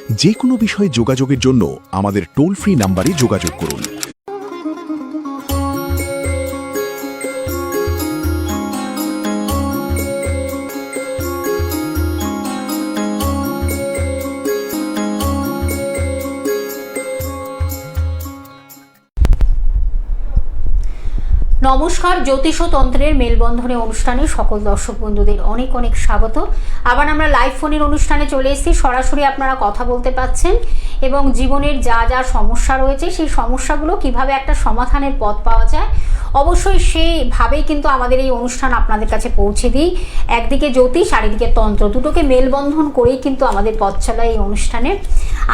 যে কোনো বিষয়ে যোগাযোগের জন্য আমাদের টোল ফ্রি নাম্বারে যোগাযোগ করুন। নমস্কার, জ্যোতিষ ও তন্ত্রের মেলবন্ধনে অনুষ্ঠানে সকল দর্শক বন্ধুদের অনেক অনেক স্বাগত। আবার আমরা লাইভ ফোনের অনুষ্ঠানে চলে এসেছি। সরাসরি আপনারা কথা বলতে পাচ্ছেন এবং জীবনের যা যা সমস্যা রয়েছে সেই সমস্যাগুলো কিভাবে একটা সমাধানের পথ পাওয়া যায়, অবশ্যই সেইভাবেই কিন্তু আমাদের এই অনুষ্ঠান আপনাদের কাছে পৌঁছে দিই। একদিকে জ্যোতিষ আর এদিকে তন্ত্র, দুটোকে মেলবন্ধন করেই কিন্তু আমাদের পথ চলা এই অনুষ্ঠানে।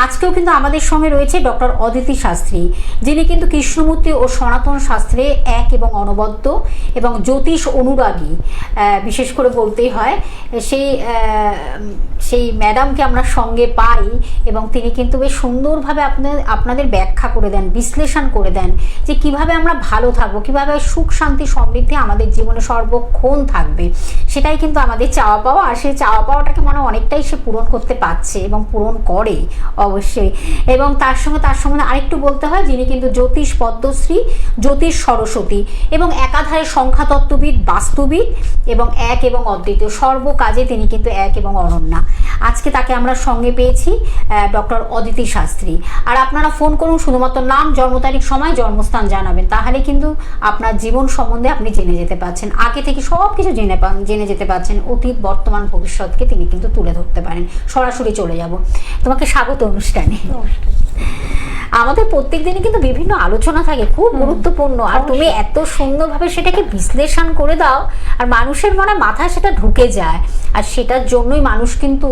আজকেও কিন্তু আমাদের সঙ্গে রয়েছে ডক্টর অদিতি শাস্ত্রী, যিনি কিন্তু কৃষ্ণমূর্তি ও সনাতন শাস্ত্রে এক এবং অনবদ্য এবং জ্যোতিষ অনুরাগী, বিশেষ করে বলতেই হয়। সেই ম্যাডামকে আমরা সঙ্গে পাই এবং তিনি কিন্তু বেশ সুন্দরভাবে আপনাদের ব্যাখ্যা করে দেন, বিশ্লেষণ করে দেন যে কিভাবে আমরা ভালো থাকবো, কিভাবে সুখ শান্তি সমৃদ্ধি আমাদের জীবনে সর্বক্ষণ থাকবে। সেটাই কিন্তু আমাদের চাওয়া পাওয়া, আর সেই চাওয়া পাওয়াটাকে মনে অনেকটাই সে পূরণ করতে পারছে এবং পূরণ করে অবশ্যই। এবং তার সঙ্গে আরেকটু বলতে হয়, যিনি কিন্তু জ্যোতিষ পদ্মশ্রী, জ্যোতিষ সরস্বতী এবং একাধারে সংখ্যাতত্ত্ববিদ, বাস্তুবিদ এবং এক এবং অদ্বিতীয়, সর্বকাজে তিনি কিন্তু এক এবং অনন্যা। আজকে তাকে আমরা সঙ্গে পেয়েছি, ডক্টর অদিতি শাস্ত্রী। আর আপনারা ফোন করুন, শুধুমাত্র নাম, জন্ম তারিখ, সময়, জন্মস্থান জানাবেন, তাহলে কিন্তু আপনার জীবন সম্বন্ধে আপনি জেনে যেতে পারছেন, আগে থেকে সব কিছু জেনে যেতে পারছেন। অতীত, বর্তমান, ভবিষ্যৎকে তিনি কিন্তু তুলে ধরতে পারেন। সরাসরি চলে যাব। তোমাকে স্বাগত অনুষ্ঠানে। আমাদের প্রত্যেক দিনই কিন্তু বিভিন্ন আলোচনা থাকে, খুব গুরুত্বপূর্ণ, আর তুমি এত সুন্দরভাবে সেটাকে বিশ্লেষণ করে দাও আর মানুষের মাথায় সেটা ঢুকে যায়, আর সেটার জন্যই মানুষ কিন্তু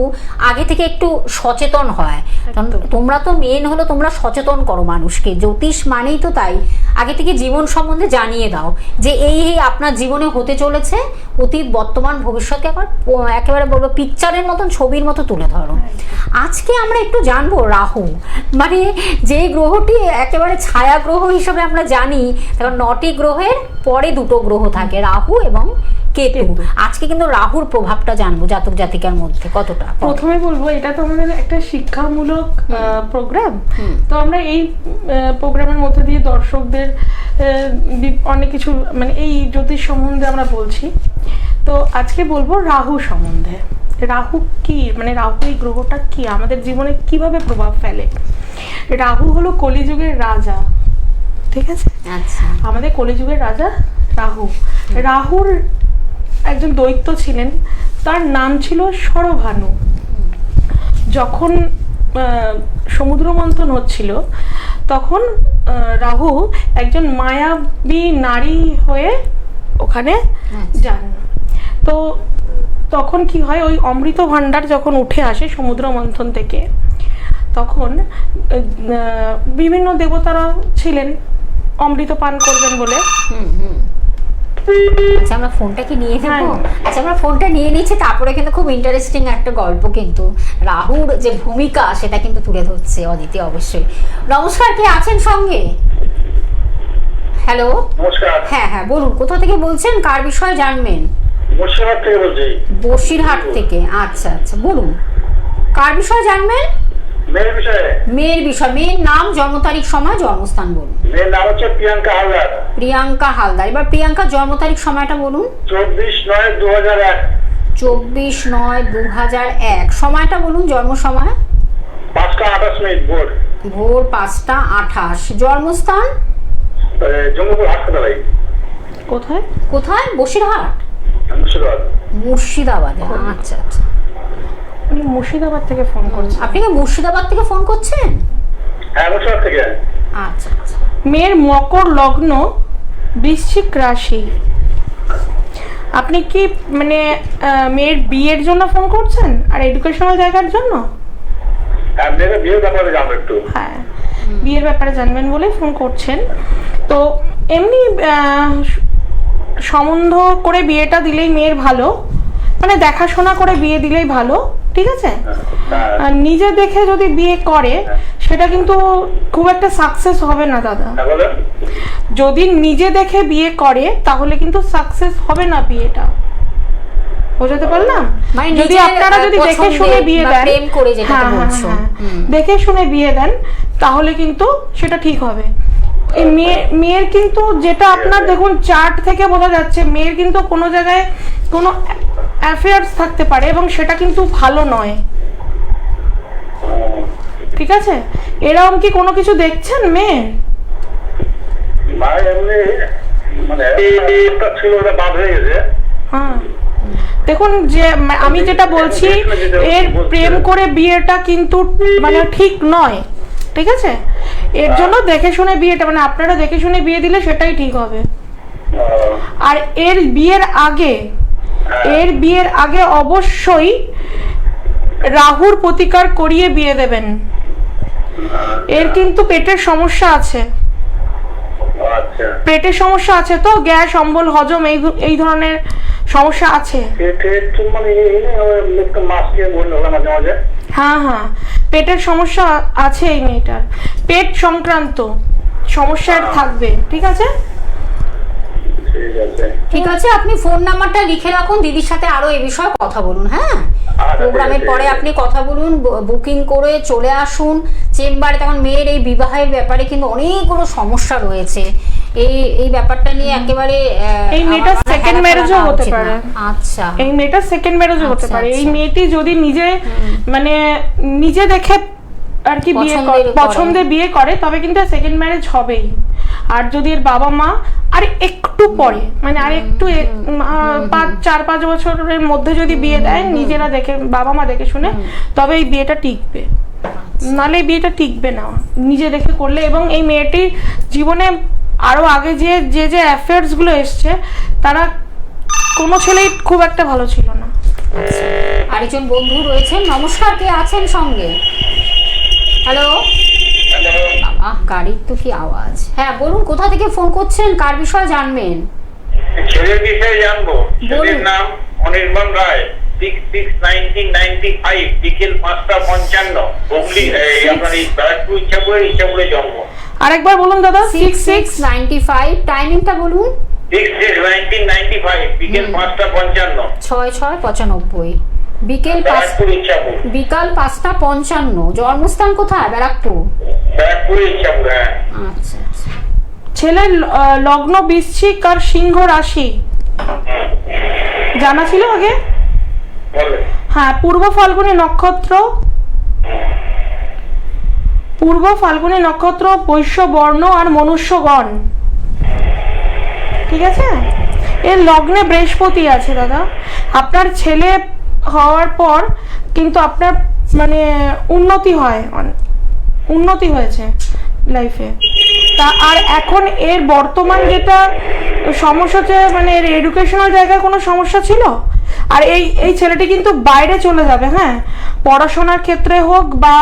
আগে থেকে একটু সচেতন হয়। কারণ তোমরা তো মেন হলো তোমরা সচেতন করো মানুষকে। জ্যোতিষ মানেই তো তাই, আগে থেকে জীবন সম্বন্ধে জানিয়ে দাও যে এই আপনার জীবনে হতে চলেছে, অতীত, বর্তমান, ভবিষ্যৎকে একেবারে বলবো পিকচারের মতন, ছবির মতো তুলে ধরো। আজকে আমরা একটু জানবো রাহু, মানে যে গ্রহটি একেবারে ছায়া গ্রহ হিসেবে আমরা জানি, কারণ 9টি গ্রহের পরে 2টো গ্রহ থাকে, রাহু এবং কেতু। আজকে কিন্তু রাহুর প্রভাবটা জানবো জাতক জাতিকার মধ্যে কতটা। প্রথমে বলবো, এটা তো আমাদের একটা শিক্ষামূলক প্রোগ্রাম, তো আমরা এই প্রোগ্রামের মধ্যে দিয়ে দর্শকদের অনেক কিছু এই জ্যোতিষ সম্বন্ধে আমরা বলছি। তো আজকে বলবো রাহু সম্বন্ধে। রাহু কি, রাহু এই গ্রহটা কি, আমাদের জীবনে কিভাবে প্রভাব ফেলে। রাহু হলো কলিযুগের রাজা, ঠিক আছে? আচ্ছা, আমাদের কলিযুগের রাজা রাহু। রাহুর একজন দৈত্য ছিলেন, তার নাম ছিল শরভানু। যখন সমুদ্র মন্থন হচ্ছিল, তখন রাহু একজন মায়াবী নারী হয়ে ওখানে যান। তো তখন কি হয়, ওই অমৃত ভাণ্ডার যখন উঠে আসে সমুদ্র মন্থন থেকে, তখন বিভিন্ন দেবতারা ছিলেন অমৃত পান করবেন বলে। আচ্ছা, আমরা ফোনটা কি নিয়ে নেবো? আচ্ছা, আমরা ফোনটা নিয়ে নিচ্ছি, তারপরে কিন্তু খুব ইন্টারেস্টিং একটা গল্প, কিন্তু রাহুর যে ভূমিকা সেটা কিন্তু তুলে ধরছে অদিতি। অবশ্যই। নমস্কার, কে আছেন সঙ্গে? হ্যালো, নমস্কার। হ্যাঁ বলুন, কোথা থেকে বলছেন, কার বিষয়ে জানবেন? বসিরহাট থেকে বলছি। বসিরহাট থেকে, আচ্ছা বলুন, কার বিষয়ে জানবেন? মেয়ের বিষয়ে। মেয়ের বিষয়। মেয়ের নাম, জন্ম তারিখ, সময়, জন্মস্থান বলুন। মেয়ের নাম হচ্ছে প্রিয়াঙ্কা হালদার। প্রিয়াঙ্কা হালদার। এবার প্রিয়াঙ্কার জন্ম তারিখ, সময়টা বলুন। 24/9/2001। 24/9/2001। সময়টা বলুন, জন্ম সময়। 5:28 ভোর। ভোর 5:28। জন্মস্থান? জঙ্গিপুর হাসপাতালে। কোথায়? বসিরহাট, মুর্শিদাবাদে। আচ্ছা। উনি মুর্শিদাবাদ থেকে ফোন করছেন। আপনি কি মুর্শিদাবাদ থেকে ফোন করছেন? হ্যাঁ, মুর্শিদাবাদ থেকে। আচ্ছা। মেয়ের মকর লগ্ন, বৃশ্চিক রাশি। আপনি কি মেয়ের বিয়ের জন্য ফোন করছেন আর এডুকেশনাল জায়গার জন্য? হ্যাঁ, মেয়ের বিয়ের ব্যাপারে জানবো একটু। হ্যাঁ, বিয়ের ব্যাপারে জানবেন বলে ফোন করছেন। তো এমনি সম্বন্ধ করে বিয়েটা দিলেই মেয়ের ভালো, দেখাশোনা করে বিয়ে দিলেই ভালো, ঠিক আছে? আর নিজে দেখে যদি বিয়ে করে সেটা কিন্তু খুব একটা সাকসেস হবে না দাদা। যদি নিজে দেখে বিয়ে করে তাহলে কিন্তু সাকসেস হবে না বিয়েটা। বোঝাতে পারলাম? মানে যদি নিজের, আপনারা যদি দেখে পছন্দের শুনে বিয়ে বা দেন, প্রেম করে যেটাকে বলছো। দেখে শুনে বিয়ে দেন, তাহলে কিন্তু সেটা ঠিক হবে। এই মেয়ের কিন্তু যেটা আপনার দেখুন চার্ট থেকে বোঝা যাচ্ছে, মেয়ের কিন্তু কোনো জায়গায় কোনো অ্যাফেয়ার্স থাকতে পারে এবং সেটা কিন্তু ভালো নয়। ঠিক আছে, এরকম কি কোনো কিছু দেখছেন মেয়ে? ভাই এমনি মানে একটা ছিল, ওটা বাদ হয়ে গেছে। হ্যাঁ, দেখুন যে আমি যেটা বলছি, এর প্রেম করে বিয়েটা কিন্তু মানে ঠিক নয়। ঠিক আছে, এর জন্য দেখে শুনে বিয়েটা, মানে আপনারা দেখে শুনে বিয়ে দিলে সেটাই ঠিক হবে। আর এর বিয়ের আগে অবশ্যই রাহুর প্রতিকার করিয়ে বিয়ে দেবেন। এর কিন্তু পেটের সমস্যা আছে, আচ্ছা, পেটের সমস্যা আছে, তো গ্যাস, অম্বল, হজম এই ধরনের সমস্যা আছে। পেটে একটু মানে একটু মাছকে বললো মাঝে মাঝে। হ্যাঁ, পেটের সমস্যা আছে এই মেয়েটার, পেট সংক্রান্ত সমস্যা থাকবে। ঠিক আছে, ঠিক আছে, ঠিক আছে, আপনি ফোন নাম্বারটা লিখে রাখুন, দিদির সাথে আরো এই বিষয়ে কথা বলুন। হ্যাঁ, প্রোগ্রামের পরে আপনি কথা বলুন, বুকিং করে চলে আসুন চেম্বারে। তখন মেয়ের এই বিবাহের ব্যাপারে কিন্তু অনেকগুলো সমস্যা রয়েছে, এই ব্যাপারটা নিয়ে একেবারে এই মেয়েটা সেকেন্ড ম্যারেজও হতে পারে। আচ্ছা, এই মেয়েটা সেকেন্ড ম্যারেজও হতে পারে। এই মেয়েটি যদি নিজে দেখে আর কি পছন্দে বিয়ে করে, তবে কিন্তু সেকেন্ড ম্যারেজ হবেই। আর যদি এর বাবা মা আর একটু পরে, মানে আর একটু 4-5 বছরের মধ্যে যদি বিয়ে দেয়, নিজেরা দেখে, বাবা মা দেখে শুনে, তবে এই বিয়েটা টিকবে। নাহলে এই বিয়েটা টিকবে না নিজে দেখে করলে। এবং এই মেয়েটির জীবনে আরো আগে যে অ্যাফেয়ার্স গুলো এসছে, তারা কোনো ছেলেই খুব একটা ভালো ছিল না। আরেকজন বন্ধু রয়েছেন। নমস্কার, কে আছেন সঙ্গে? হ্যালো, গাড়ির তো কি আওয়াজ। হ্যাঁ বলুন, কোথা থেকে ফোন করছেন, কার বিষয়ে জানবেন? ছেলের বিষয়ে জানবো। ছেলের নাম অনির্বাণ রায়, 6/6/1995, বিকেল 5:55, হুগলি, আপনার এই ব্যারাকপুর ইচ্ছাপুরে জন্ম। আরেকবার বলুন দাদা। 6/6/95, টাইমিংটা বলুন। 6/6/1995, বিকেল 5:55, 6/6/95, বিকাল ব্যারাকপুর ইচ্ছাপুর। 5:55। জন্মস্থান কোথায়? ব্যারাকপুর ইচ্ছাপুর। হ্যাঁ, আচ্ছা আচ্ছা। ছেলের লগ্ন বৃশ্চিক আর সিংহ রাশি জানা ছিল আগে? বলেন। হ্যাঁ, পূর্ব ফাল্গুনী নক্ষত্র, বৈশ্য বর্ণ আর মনুষ্যগণ। ঠিক আছে, এর লগ্নে বৃহস্পতি আছে দাদা। আপনার ছেলে হওয়ার পর কিন্তু আপনার মানে উন্নতি হয়েছে লাইফে। আর এখন এর বর্তমান যেটা সমস্যা হচ্ছে, মানে এর এডুকেশনাল জায়গায় কোনো সমস্যা ছিল। আর এই ছেলেটি কিন্তু বাইরে চলে যাবে। হ্যাঁ, পড়াশোনার ক্ষেত্রে হোক বা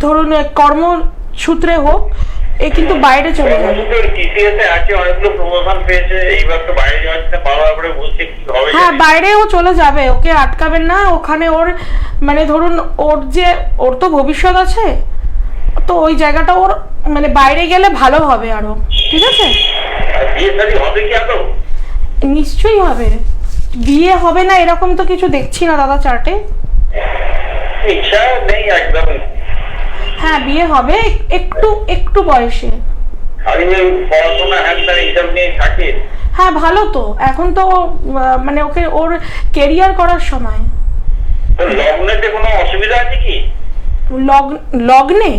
ধরুন কর্মসূত্রে হোক, এ কিন্তু বাইরে চলে যাবে। হ্যাঁ, বাইরেও চলে যাবে, ওকে আটকাবেন না। ওখানে ওর মানে ধরুন ওর তো ভবিষ্যৎ আছে, তো ওই জায়গাটা ওর মানে বাইরে গেলে ভালো হবে আরো। ঠিক আছে, নিশ্চয়ই হবে। বিয়ে হবে না এরকম তো কিছু দেখছি না দাদা চার্টে। ইচ্ছা নেই একদম। হ্যাঁ, বিয়ে হবে একটু বয়সে। হ্যাঁ, ভালো তো। এখন তো মানে ওর কেরিয়ার করার সময়। লগ্নেতে কোনো অসুবিধা আছে কি? লগ্নে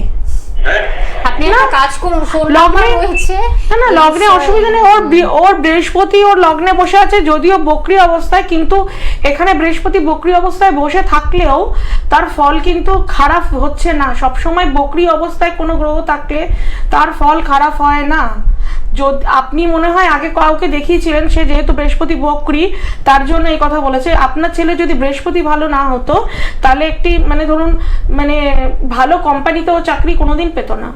আপনি একটা কাজ করুন, ফোন নাম্বার রয়েছে। না, লগ্নে অসুবিধা নেই। ওর বৃহস্পতি ওর লগ্নে বসে আছে, যদিও বক্রী অবস্থায়, কিন্তু এখানে বৃহস্পতি বক্রী অবস্থায় বসে থাকলেও তার ফল কিন্তু খারাপ হচ্ছে না। সবসময় বক্রী অবস্থায় কোনো গ্রহ থাকলে তার ফল খারাপ হয় না। যদি আপনি মনে হয় আগে কাউকে দেখিয়েছিলেন, সে যেহেতু বৃহস্পতি বক্রী, তার জন্য এই কথা বলেছে। আপনার ছেলে যদি বৃহস্পতি ভালো না হতো, তাহলে একটি মানে ধরুন মানে ভালো কোম্পানিতেও চাকরি কোনোদিন পেত না।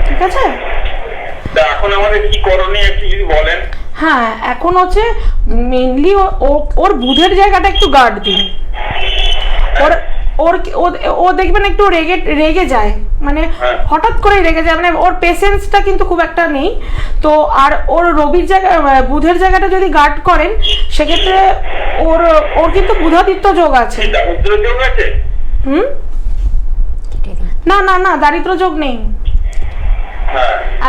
ঠিক আছে, এখন আমাদের কি করণীয় একটু যদি বলেন। হ্যাঁ, এখন হচ্ছে মেইনলি ওর বুধের জায়গাটা একটু গার্ড দিন। ও দেখবেন একটু রেগে যায়, মানে হঠাৎ করে রেগে যায়, মানে ওর পেশেন্সটা কিন্তু খুব একটা নেই। তো আর ওর রবির জায়গা বুধের জায়গাটা যদি গার্ড করেন সেক্ষেত্রে ওর কিন্তু বুধাদিত্য যোগ আছে। হুম, না না না, দারিদ্র যোগ নেই।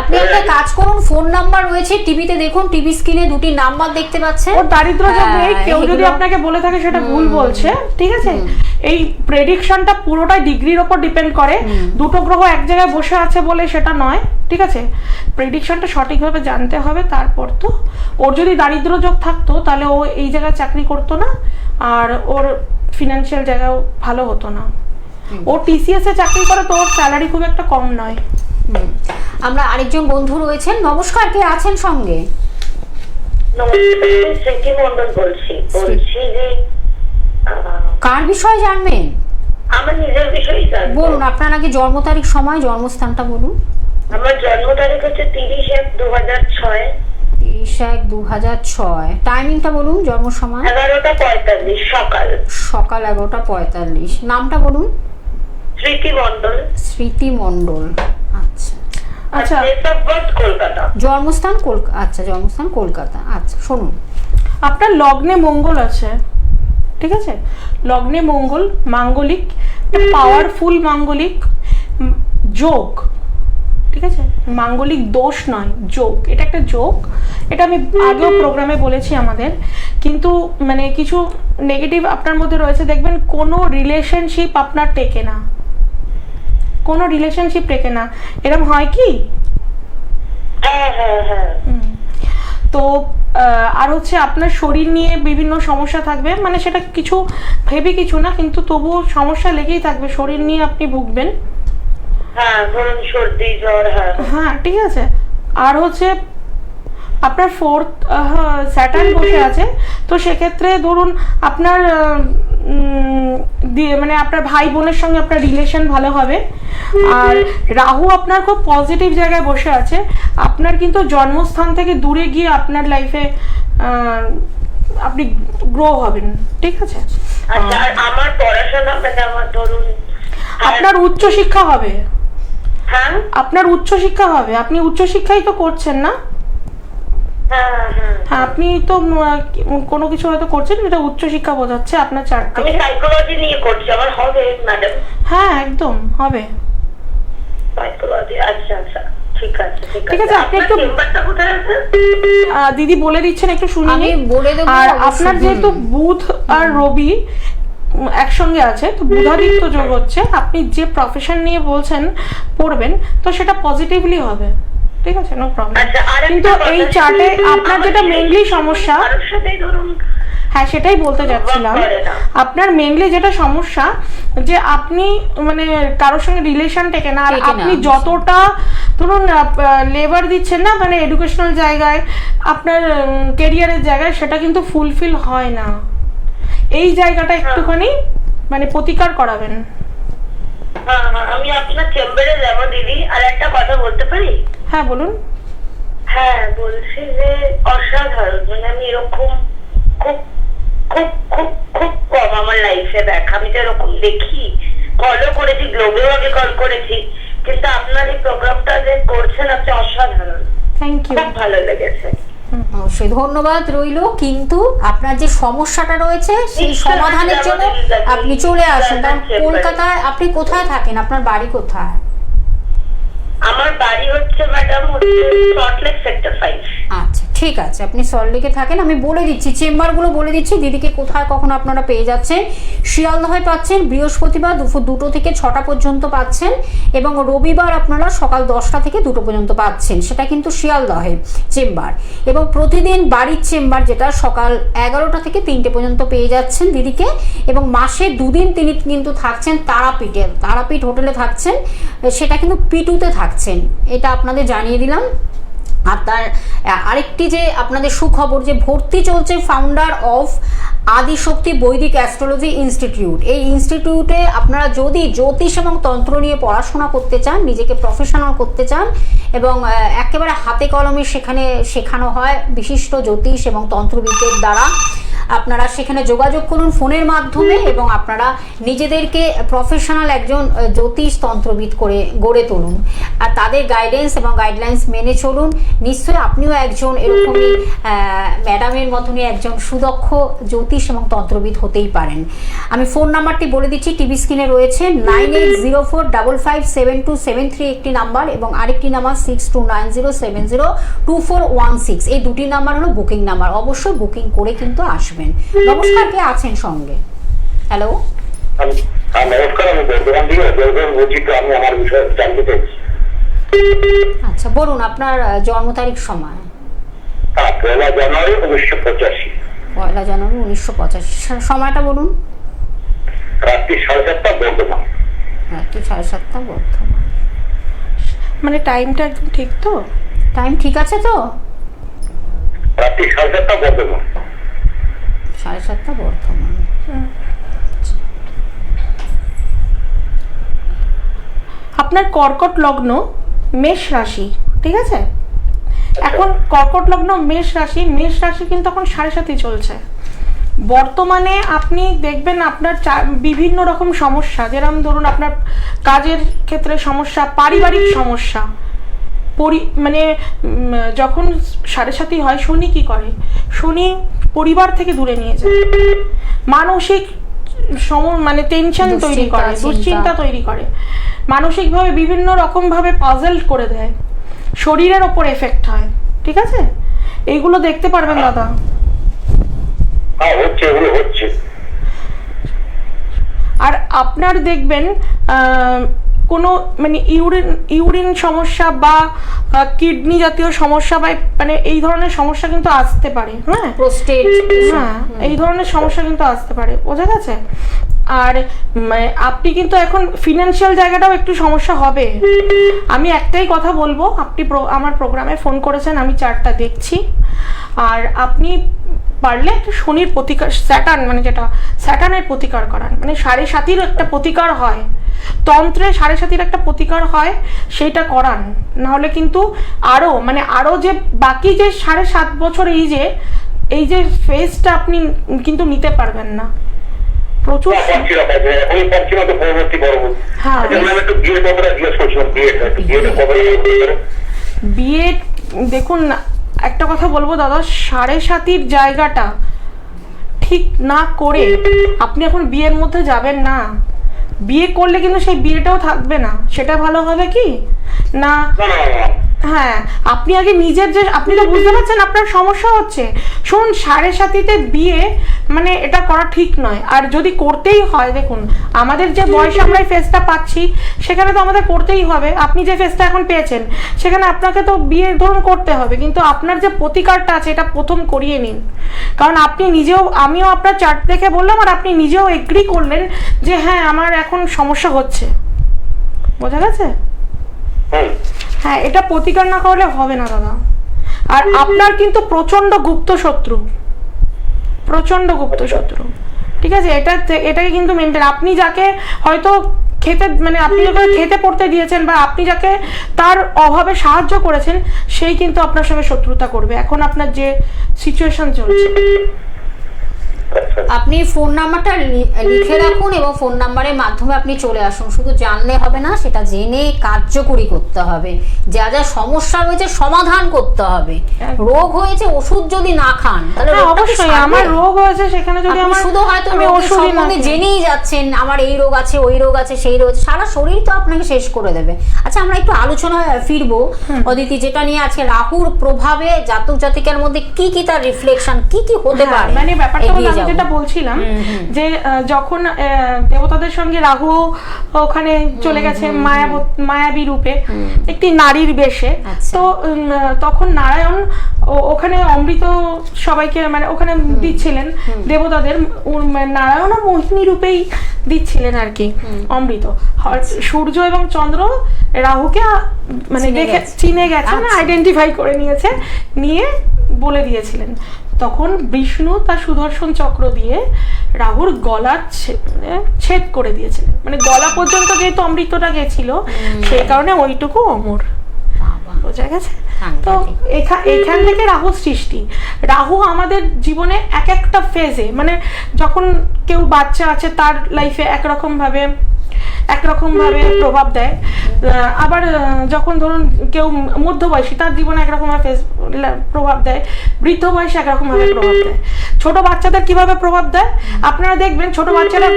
আপনি একটা কাজ করুন, ফোন নাম্বার রয়েছে টিভিতে দেখুন, টিভি স্ক্রিনে দুটি নাম্বার দেখতে পাচ্ছেন। ওর দারিদ্র যোগ নেই, কেউ যদি আপনাকে বলে থাকে সেটা ভুল বলছে, ঠিক আছে? এই প্রেডিকশনটা পুরোটাই ডিগ্রির ওপর ডিপেন্ড করে, দুটো গ্রহ এক জায়গায় বসে আছে বলে সেটা নয়, ঠিক আছে? প্রেডিকশনটা সঠিকভাবে জানতে হবে। তারপর তো ওর যদি দারিদ্র যোগ থাকতো তাহলে ও এই জায়গায় চাকরি করতো না, আর ওর ফিনান্সিয়াল জায়গাও ভালো হতো না। ও টিসিএস এ চাকরি করে তো ওর স্যালারি খুব একটা কম নয়। আমরা আরেকজন বন্ধু রয়েছেন, নমস্কার, কে আছেন সঙ্গে? স্মৃতি মন্ডল বলছি যে কার বিষয়ে জানবেন? আমার নিজের বিষয়ে জানবো। বলুন, আপনার আগে জন্ম তারিখ, সময়, জন্মস্থানটা বলুন। আমার জন্ম তারিখ হচ্ছে 30/1/2006। 30/1/2006। টাইমিংটা বলুন, জন্ম সময়। 11:45 সকাল। সকাল 11:45। নামটা বলুন। স্মৃতি মন্ডল। স্মৃতি মন্ডল। আচ্ছা আচ্ছা, ডেট অফ বার্থ কলকাতা। জন্মস্থান কলকাতা। আচ্ছা, জন্মস্থান কলকাতা। আচ্ছা, শুনুন, আপনার লগ্নে মঙ্গল আছে, ঠিক আছে? লগ্নে মঙ্গল মাঙ্গলিক, পাওয়ারফুল মাঙ্গলিক যোগ, ঠিক আছে? মাঙ্গলিক দোষ নয়, যোগ। এটা একটা যোগ, এটা আমি আগেও প্রোগ্রামে বলেছি আমাদের। কিন্তু মানে কিছু নেগেটিভ আপনার মধ্যে রয়েছে, দেখবেন কোনো রিলেশনশিপ আপনার টেকে না, কোনো রিলেশনশিপ টেকে না, এরকম হয় কি? হ্যাঁ হ্যাঁ হ্যাঁ। তো আর হচ্ছে আপনার শরীর নিয়ে বিভিন্ন সমস্যা থাকবে, মানে সেটা কিছু ভেবে কিছু না, কিন্তু তবুও সমস্যা লেগেই থাকবে, শরীর নিয়ে আপনি ভুগবেন। হ্যাঁ, ধরুন সর্দি জ্বর। হ্যাঁ হ্যাঁ, ঠিক আছে। আর হচ্ছে আপনার 4th স্যাটার্ন বসে আছে, তো সেক্ষেত্রে ধরুন আপনার মানে আপনার ভাই বোনের সঙ্গে আপনার রিলেশন ভালো হবে। আর রাহু আপনার খুব পজিটিভ জায়গায় বসে আছে, আপনার কিন্তু জন্মস্থান থেকে দূরে গিয়ে আপনার লাইফে আপনি গ্রো হবেন, ঠিক আছে? আচ্ছা, আর আমার পড়াশোনা, মানে আমার ধরুন আপনার উচ্চ শিক্ষা হবে। হ্যাঁ আপনার উচ্চ শিক্ষা হবে, আপনি উচ্চ শিক্ষাই তো করছেন না? হ্যাঁ হ্যাঁ। হ্যাঁ, আপনি তো কোনো কিছু হয়তো করছেন, এটা উচ্চ শিক্ষা বোঝাচ্ছে আপনার চার্ট আমি থেকে। সাইকোলজি নিয়ে করছি, আমার হবে ম্যাডাম? হ্যাঁ, একদম হবে। সাইকোলজি, আচ্ছা আচ্ছা, ঠিক আছে ঠিক ঠিক আছে, আছে। আপনি আপনার একটু চেম্বারটা কোথায় আছে? দিদি বলে দিচ্ছেন, একটু শুনুন। আমি বলে দেবো। আর অবশ্যই। আপনার যেহেতু বুধ আর রবি একসঙ্গে আছে, তো বুধাদিত্য যোগ হচ্ছে, আপনি যে প্রফেশন নিয়ে বলছেন পড়বেন, তো সেটা পজিটিভলি হবে, ঠিক আছে? No problem. আচ্ছা, আরেকটা কিন্তু কথা, এই চার্টে আপনার যেটা মেইনলি সমস্যা, কারোর সাথেই ধরুন, হ্যাঁ সেটাই বলতে যাচ্ছিলাম, আপনার মেইনলি যেটা সমস্যা যে আপনি মানে কারোর সঙ্গে রিলেশন টেকে না, আর আপনি যতটা ধরুন লেবার দিচ্ছেন না, মানে এডুকেশনাল জায়গায়, আপনার কেরিয়ারের জায়গায়, সেটা কিন্তু ফুলফিল হয় না। এই জায়গাটা একটুখানি মানে প্রতিকার করাবেন। হ্যাঁ হ্যাঁ, আমি আপনার চেম্বারে যাবো দিদি। আর একটা কথা বলতে পারি? হ্যাঁ বলুন। হ্যাঁ, বলছি যে অসাধারণ, মানে আমি এরকম খুব খুব খুব খুব কম আমার লাইফে দেখা, আমি তো এরকম দেখি, কলও করেছি, গ্লোবেও আগে কল করেছি, কিন্তু আপনার এই প্রোগ্রামটা যে করছেন আপনি অসাধারণ, থ্যাংক ইউ, খুব ভালো লেগেছে। অবশ্যই ধন্যবাদ রইল। কিন্তু আপনার যে সমস্যাটা রয়েছে সেই সমাধানের জন্য আপনি চলে আসুন। কারণ কলকাতায় আপনি কোথায় থাকেন? আপনার বাড়ি কোথায়? আমার বাড়ি হচ্ছে ম্যাডাম সল্টলেক সেক্টর 5। আচ্ছা, ঠিক আছে, আপনি সল্টলেকে থাকেন। আমি বলে দিচ্ছি চেম্বারগুলো, বলে দিচ্ছি দিদিকে কোথায় কখন আপনারা পেয়ে যাচ্ছেন। শিয়ালদহে পাচ্ছেন বৃহস্পতিবার দুপুর 2টো থেকে 6টা পর্যন্ত পাচ্ছেন, এবং রবিবার আপনারা সকাল 10টা থেকে 2টো পর্যন্ত পাচ্ছেন, সেটা কিন্তু শিয়ালদহে চেম্বার। এবং প্রতিদিন বাড়ির চেম্বার যেটা সকাল 11টা থেকে 3টে পর্যন্ত পেয়ে যাচ্ছেন দিদিকে। এবং মাসে 2 দিন তিনি কিন্তু থাকছেন তারাপীঠে, তারাপীঠ হোটেলে থাকছেন, সেটা কিন্তু পিটুতে থাকছেন, এটা আপনাদের জানিয়ে দিলাম। আর তার আরেকটি যে আপনাদের সুখবর, যে ভর্তি চলছে ফাউন্ডার অফ আদিশক্তি বৈদিক অ্যাস্ট্রোলজি ইনস্টিটিউট। এই ইনস্টিটিউটে আপনারা যদি জ্যোতিষ এবং তন্ত্র নিয়ে পড়াশোনা করতে চান, নিজেকে প্রফেশনাল করতে চান, এবং একেবারে হাতে কলমে সেখানে শেখানো হয় বিশিষ্ট জ্যোতিষ এবং তন্ত্রবিদদের দ্বারা, আপনারা সেখানে যোগাযোগ করুন ফোনের মাধ্যমে এবং আপনারা নিজেদেরকে প্রফেশনাল একজন জ্যোতিষ তন্ত্রবিদ করে গড়ে তুলুন আর তাদের গাইডেন্স এবং গাইডলাইন্স মেনে চলুন। নিশ্চয়ই আপনিও একজন এরকমই ম্যাডামের মতনই একজন সুদক্ষ জ্যোতিষ এবং তন্ত্রবিদ হতেই পারেন। আমি ফোন নাম্বারটি বলে দিচ্ছি, টিভি স্ক্রিনে রয়েছে 9804557273 একটি নাম্বার এবং আরেকটি নাম্বার 6290702416। এই দুটি নাম্বার হলো বুকিং নাম্বার, অবশ্যই বুকিং করে কিন্তু আসবেন। নমস্কার, কে আছেন সঙ্গে? হ্যালো, নমস্কার, আমি বর্ধমান থেকে বলছি। তো আমি আমার বিষয়ে জানতে চাইছি। আচ্ছা বলুন আপনার জন্ম তারিখ, সময়। 1 জানুয়ারি 1985। 1 জানুয়ারি 1985, সময়টা বলুন। রাত্রি 7:30 বর্ধমান। রাত্রি 7:30 বর্ধমান। মানে টাইমটা একদম ঠিক তো? টাইম ঠিক আছে তো? রাত্রি 7:30 বর্ধমান। 7:30 বর্ধমান। আপনার কর্কট লগ্ন, মেষ রাশি, ঠিক আছে? এখন কর্কট লগ্ন মেষ রাশি কিন্তু এখন 7.5 চলছে। বর্তমানে আপনি দেখবেন আপনার বিভিন্ন রকম সমস্যা, যেরকম ধরুন আপনার কাজের ক্ষেত্রে সমস্যা, পারিবারিক সমস্যা, মানে যখন 7.5 হয় শনি কি করে, শনি পরিবার থেকে দূরে নিয়ে যায়, মানসিক মানে টেনশন তৈরি করে, দুশ্চিন্তা তৈরি করে, মানসিকভাবে বিভিন্ন রকম ভাবে পাজল করে দেয়, শরীরের ওপর এফেক্ট হয়, ঠিক আছে? এইগুলো দেখতে পারবেন দাদা। আর আপনার দেখবেন কোনো মানে ইউরিন সমস্যা বা কিডনি জাতীয় সমস্যা বা মানে এই ধরনের সমস্যা কিন্তু আসতে পারে। হ্যাঁ, প্রোস্টেট, হ্যাঁ, এই ধরনের সমস্যা কিন্তু আসতে পারে, বোঝা গেছে? আর আপনি কিন্তু এখন ফিনান্সিয়াল জায়গাটাও একটু সমস্যা হবে। আমি একটাই কথা বলবো, আপনি আমার প্রোগ্রামে ফোন করেছেন, আমি চার্টটা দেখছি, আর আপনি পারলে একটা শনির প্রতিকার, স্যাটার্ন মানে যেটা স্যাটার্নের প্রতিকার করান, মানে 7.5 একটা প্রতিকার হয় তন্ত্রে, 7.5 একটা প্রতিকার হয়, সেইটা করান। নাহলে কিন্তু আরো যে বাকি যে 7.5 বছর এই যে ফেজটা আপনি কিন্তু নিতে পারবেন না। প্রচুর বিয়ে, দেখুন একটা কথা বলবো দাদা, 7.5 জায়গাটা ঠিক না করে আপনি এখন বিয়ের মধ্যে যাবেন না। বিয়ে করলে কিন্তু সেই বিয়েটাও থাকবে না, সেটা ভালো হবে কি না? হ্যাঁ, আপনি আগে নিজের যে, আপনি তো বুঝতে পারছেন আপনার সমস্যা হচ্ছে। শুনুন, 7.5 বিয়ে মানে এটা করা ঠিক নয়। আর যদি করতেই হয়, দেখুন আমাদের যে বয়সে আমরা এই ফেজটা পাচ্ছি সেখানে তো আমাদের করতেই হবে। আপনি যে ফেজটা এখন পেয়েছেন সেখানে আপনাকে তো বিয়ে ধরুন করতে হবে, কিন্তু আপনার যে প্রতিকারটা আছে এটা প্রথম করিয়ে নিন। কারণ আপনি নিজেও, আমিও আপনার চার্ট দেখে বললাম আর আপনি নিজেও এগ্রি করলেন যে হ্যাঁ আমার এখন সমস্যা হচ্ছে, বোঝা গেছে? হ্যাঁ, এটা প্রতিকার না করলে হবে না দাদা। আর আপনার কিন্তু প্রচন্ড গুপ্ত শত্রু, ঠিক আছে? এটাকে কিন্তু মেনটেন, আপনি যাকে হয়তো খেতে মানে আপনি যাকে খেতে পড়তে দিয়েছেন বা আপনি যাকে তার অভাবে সাহায্য করেছেন, সেই কিন্তু আপনার সঙ্গে শত্রুতা করবে এখন আপনার যে সিচুয়েশন চলছে। আপনি ফোন নাম্বারটা লিখে রাখুন এবং ফোন নাম্বারের মাধ্যমে আপনি চলে আসুন। শুধু জানলে হবে না, সেটা জেনে কার্যকরী করতে হবে। যা যা সমস্যা রয়েছে সমাধান করতে হবে। রোগ হয়েছে, ওষুধ যদি না খান তাহলে অবশ্যই, আমার রোগ হয়েছে সেখানে যদি আমার শুধু হয়তো রোগের সম্বন্ধে জেনেই যাচ্ছেন, আমার এই রোগ আছে, ওই রোগ আছে, সেই রোগ আছে, সারা শরীর তো আপনাকে শেষ করে দেবে। আচ্ছা, আমরা একটু আলোচনায় ফিরবো অদিতি, যেটা নিয়ে আছে রাহুর প্রভাবে জাতক জাতিকার মধ্যে কি কি তার রিফ্লেকশন, কি কি হতে পারে। মানে ব্যাপারটা যেটা বলছিলাম যে যখন দেবতাদের সঙ্গে রাহু ওখানে চলে গেছে মায়াবী রূপে একটি নারীর বেশে, তো তখন নারায়ণ ওখানে অমৃত সবাইকে মানে ওখানে দিচ্ছিলেন দেবতাদের, নারায়ণ মোহিনী রূপেই দিচ্ছিলেন আর কি অমৃত। সূর্য এবং চন্দ্র রাহুকে মানে দেখে চিনে গেছে, আইডেন্টিফাই করে নিয়ে বলে দিয়েছিলেন। তখন বিষ্ণু তার সুদর্শন চক্র দিয়ে রাহুর গলা ছেদ করে দিয়েছিলেন, মানে গলা পর্যন্ত যেহেতু অমৃতটা গেছিল সেই কারণে ওইটুকু অমর, বোঝা গেছে? সাংঘাতিক। তো এখান থেকে রাহু সৃষ্টি। রাহু আমাদের জীবনে এক একটা ফেজে, মানে যখন কেউ বাচ্চা আছে তার লাইফে একরকম ভাবে প্রভাব দেয়, আবার যখন ধরুন কেউ মধ্যবয়সী তার জীবনে একরকম ভাবে প্রভাব দেয়, বৃদ্ধ বয়সে একরকম ভাবে প্রভাব দেয়। ছোট বাচ্চাদের কিভাবে প্রভাব দেয় আপনারা দেখবেন, ছোট বাচ্চারা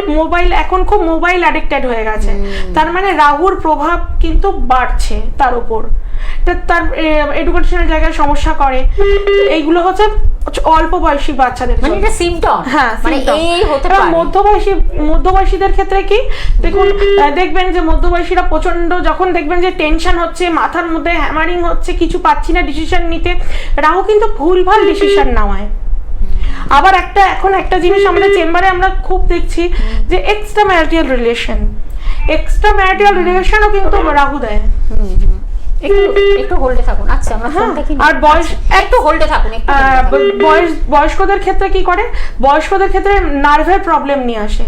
এখন খুব মোবাইল অ্যাডিক্টেড হয়ে গেছে, তার মানে রাহুর প্রভাব কিন্তু বাড়ছে তার উপর, তার এডুকেশনের জায়গায় সমস্যা করে। এইগুলো হচ্ছে অল্প বয়সী বাচ্চাদের, মানে এটা সিম্পটম। হ্যাঁ, মানে এই হতে পারে। মধ্যবয়সীদের ক্ষেত্রে কি দেখবেন যে মধ্যবয়সীরা প্রচন্ড, যখন দেখবেন যে টেনশন হচ্ছে, মাথার মধ্যে হ্যামারিং হচ্ছে, কিছু পাচ্ছি না ডিসিশন নিতে, রাহু কিন্তু ভুলভাল ডিসিশন নেওয়ায়। আবার এখন একটা জিনিস আমাদের চেম্বারে আমরা খুব দেখছি যে এক্সট্রা ম্যারিটাল রিলেশনও কিন্তু রাহু দেয়। একটু হোল্ডে থাকুন। আচ্ছা, আমরা ফোনটা কি আর বয়স একটু হোল্ডে থাকুন। বয়স্কদের ক্ষেত্রে কি করে, বয়স্কদের ক্ষেত্রে নার্ভের প্রবলেম নিয়ে আসে,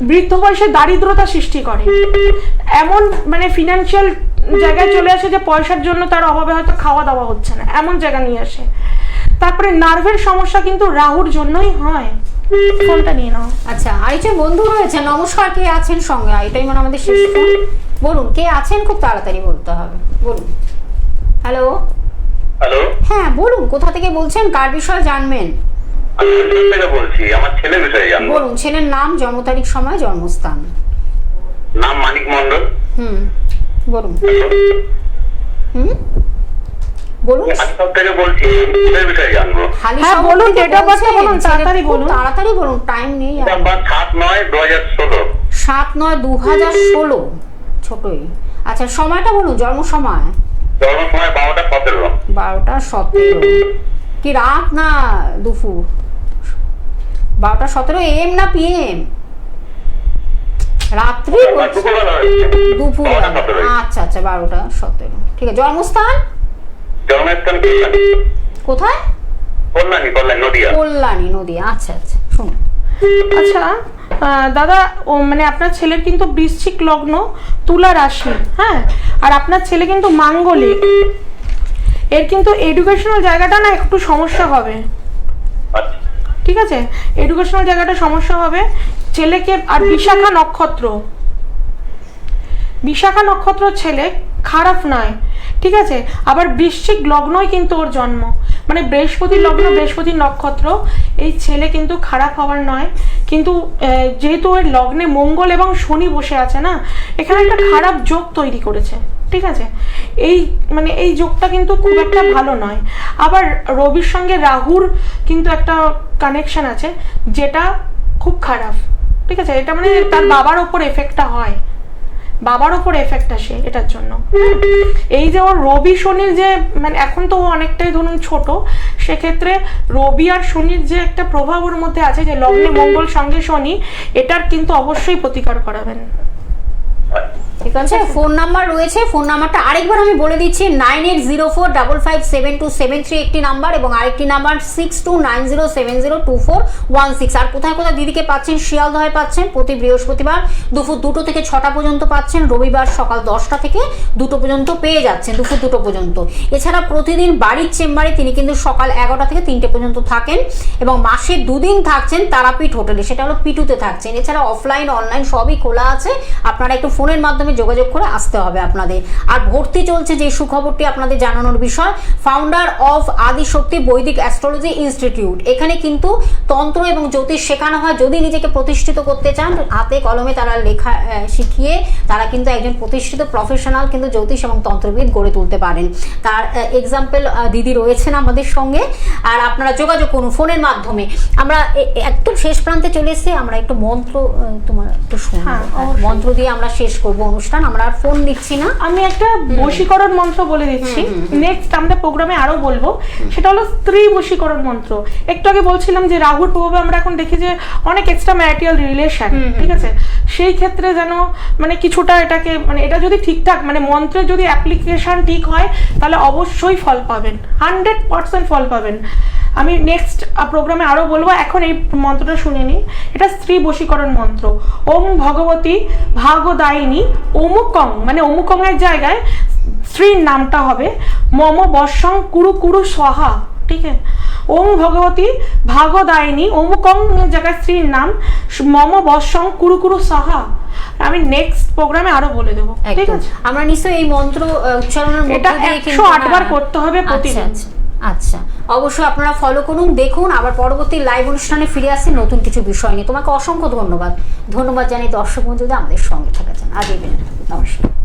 বৃদ্ধ বয়সে দারিদ্রতা সৃষ্টি করে, এমন মানে ফিনান্সিয়াল জায়গায় চলে আসে যে পয়সার জন্য তার অভাবে হয়তো খাওয়া দাওয়া হচ্ছে না, এমন জায়গা নিয়ে আসে। তারপরে নার্ভের সমস্যা কিন্তু রাহুর জন্যই হয়। ফোনটা নিয়ে নাও। আচ্ছা, আরেকজন বন্ধু রয়েছে। নমস্কার, কে আছেন সঙ্গে? এটাই মানে আমাদের শেষ ফোন। বলুন কে আছেন, খুব তাড়াতাড়ি বলতে হবে। বলুন। হ্যালো। হ্যালো, হ্যাঁ বলুন, কোথা থেকে বলছেন, কার বিষয়ে জানবেন? আমি থেকে বলছি, আমার ছেলে বিষয়ে জানবো। বলুন, ছেলের নাম, জন্ম তারিখ, সময়, জন্মস্থান। নাম মানিক মন্ডল। বলুন। বলুন। হালিশহর থেকে বলছি, ছেলের বিষয়ে জানবো। হ্যাঁ বলুন, ডেট অফ বার্থ বলুন, তাড়াতাড়ি বলুন। তাড়াতাড়ি বলুন, টাইম নেই। 7/9/2016। 7/9/2016। ছোটই। আচ্ছা, সময়টা বলুন, জন্ম সময়। জন্ম সময় 12টা 17। 12টা 17। কি রাত না দুপুর? 12টা 17 AM না PM? রাত্রি? দুপুর। আচ্ছা আচ্ছা, 12টা 17। ঠিক আছে। জন্মস্থান? জন্মস্থান কোথায়? কল্যাণী, নদিয়া। আচ্ছা আচ্ছা, শুনুন। আচ্ছা দাদা, মানে আপনার ছেলের কিন্তু বৃশ্চিক লগ্ন, তুলা রাশি, হ্যাঁ, আর আপনার ছেলে কিন্তু মাঙ্গলিক। এর কিন্তু এডুকেশনাল জায়গাটা না একটু সমস্যা হবে। ঠিক আছে, এডুকেশনাল জায়গাটা সমস্যা হবে ছেলেকে। আর বিশাখা নক্ষত্র ছেলে খারাপ নয়, ঠিক আছে। আবার বৃশ্চিক লগ্নই কিন্তু ওর জন্ম, মানে বৃহস্পতির লগ্ন, বৃহস্পতির নক্ষত্র। এই ছেলে কিন্তু খারাপ হওয়ার নয়, কিন্তু যেহেতু ওর লগ্নে মঙ্গল এবং শনি বসে আছে না, এখানে একটা খারাপ যোগ তৈরি করেছে, ঠিক আছে। এই যোগটা কিন্তু খুব একটা ভালো নয়। আবার রবির সঙ্গে রাহুর কিন্তু একটা কানেকশন আছে, যেটা খুব খারাপ, ঠিক আছে। এটা মানে তার বাবার ওপর এফেক্টটা হয়, বাবার ওপর এফেক্ট আসে এটার জন্য। এই যে ওর রবি শনির যে, মানে এখন তো অনেকটাই ধরুন ছোট, সেক্ষেত্রে রবি আর শনির যে একটা প্রভাব ওর মধ্যে আছে, যে লগ্নে মঙ্গল সঙ্গে শনি, এটার কিন্তু অবশ্যই প্রতিকার করাবেন। ঠিক আছে। ফোন নাম্বার রয়েছে, ফোন নাম্বারটা আরেকবার আমি বলে দিচ্ছি, 9804557273 একটি নাম্বার, এবং আরেকটি নাম্বার 6290702416। আর কোথায় কোথায় দিদিকে পাচ্ছেন? শিয়ালদহে পাচ্ছেন প্রতি বৃহস্পতিবার দুপুর 2টো থেকে 6টা পর্যন্ত পাচ্ছেন, রবিবার সকাল 10টা থেকে 2টো পর্যন্ত পেয়ে যাচ্ছেন, দুপুর 2টো পর্যন্ত। এছাড়া প্রতিদিন বাড়ির চেম্বারে তিনি কিন্তু সকাল 11টা থেকে 3টে পর্যন্ত থাকেন, এবং মাসে 2 দিন থাকছেন তারাপীঠ হোটেলে, সেটা হলো পিটুতে থাকছেন। এছাড়া অফলাইন অনলাইন সবই খোলা আছে, আপনারা একটু ফোনের মাধ্যমে যোগাযোগ করে আসতে হবে আপনাদের। আর ভর্তি চলছে, যে সুখবরটি আপনাদের জানানোর বিষয়, ফাউন্ডার অফ আদিশক্তি বৈদিক অ্যাস্ট্রোলজি ইনস্টিটিউট। এখানে কিন্তু তন্ত্র এবং জ্যোতিষ শেখানো হয়। যদি নিজেকে প্রতিষ্ঠিত করতে চান, হাতে কলমে তারা লেখা শিখিয়ে তারা কিন্তু একজন প্রতিষ্ঠিত প্রফেশনাল কিন্তু জ্যোতিষ এবং তন্ত্রবিদ গড়ে তুলতে পারেন। তার এক্সাম্পল দিদি রয়েছেন আমাদের সঙ্গে, আর আপনারা যোগাযোগ করুন ফোনের মাধ্যমে। আমরা একদম শেষ প্রান্তে চলে এসেছি, আমরা একটু মন্ত্র তোমার একটু শুনবো, মন্ত্র দিয়ে আমরা শেষ করবো অনুষ্ঠান। আমরা আর ফোন নিচ্ছি না, আমি একটা বশীকরণ মন্ত্র বলে দিচ্ছি, নেক্সট আমাদের প্রোগ্রামে আরো বলবো। সেটা হলো স্ত্রী বশীকরণ মন্ত্র। একটু আগে বলছিলাম যে রাহুর প্রভাবে আমরা এখন দেখি যে অনেক এক্সট্রা ম্যারিটাল রিলেশন, ঠিক আছে। সেই ক্ষেত্রে যেন মানে কিছুটা এটাকে, মানে এটা যদি ঠিকঠাক, মানে মন্ত্রের যদি অ্যাপ্লিকেশন ঠিক হয়, তাহলে অবশ্যই ফল পাবেন, 100% ফল পাবেন। আমি নেক্সট প্রোগ্রামে আরো বলবো, এখন এই মন্ত্রটা শুনে নিই। এটা স্ত্রী বশীকরণ মন্ত্র। ওম ভগবতী ভাগদায়িনী অমুকং, মানে অমুকং এর জায়গায় স্ত্রীর নামটা হবে মম বর্ষং কুরু কুরু সহা, ঠিক আছে? ওম ভগবতী ভাগদায়িনী অমুকং জায়গায় স্ত্রীর নাম মম বর্ষং কুরু কুরু সহা। আমি নেক্সট প্রোগ্রামে আরো বলে দেবো, ঠিক একদম। আছে? আমরা নিশ্চয়ই এই মন্ত্র উচ্চারণের মধ্যে এটা দিয়ে কিন্তু 108 বার করতে হবে প্রতিদিন। আচ্ছা, আচ্ছা, অবশ্যই আপনারা ফলো করুন, দেখুন। আবার পরবর্তী লাইভ অনুষ্ঠানে ফিরে আসছি নতুন কিছু বিষয় নিয়ে। তোমাকে অসংখ্য ধন্যবাদ জানাই দর্শক বন্ধুদের আমাদের সঙ্গে থাকার জন্য। আজ এই বিদায়, নমস্কার।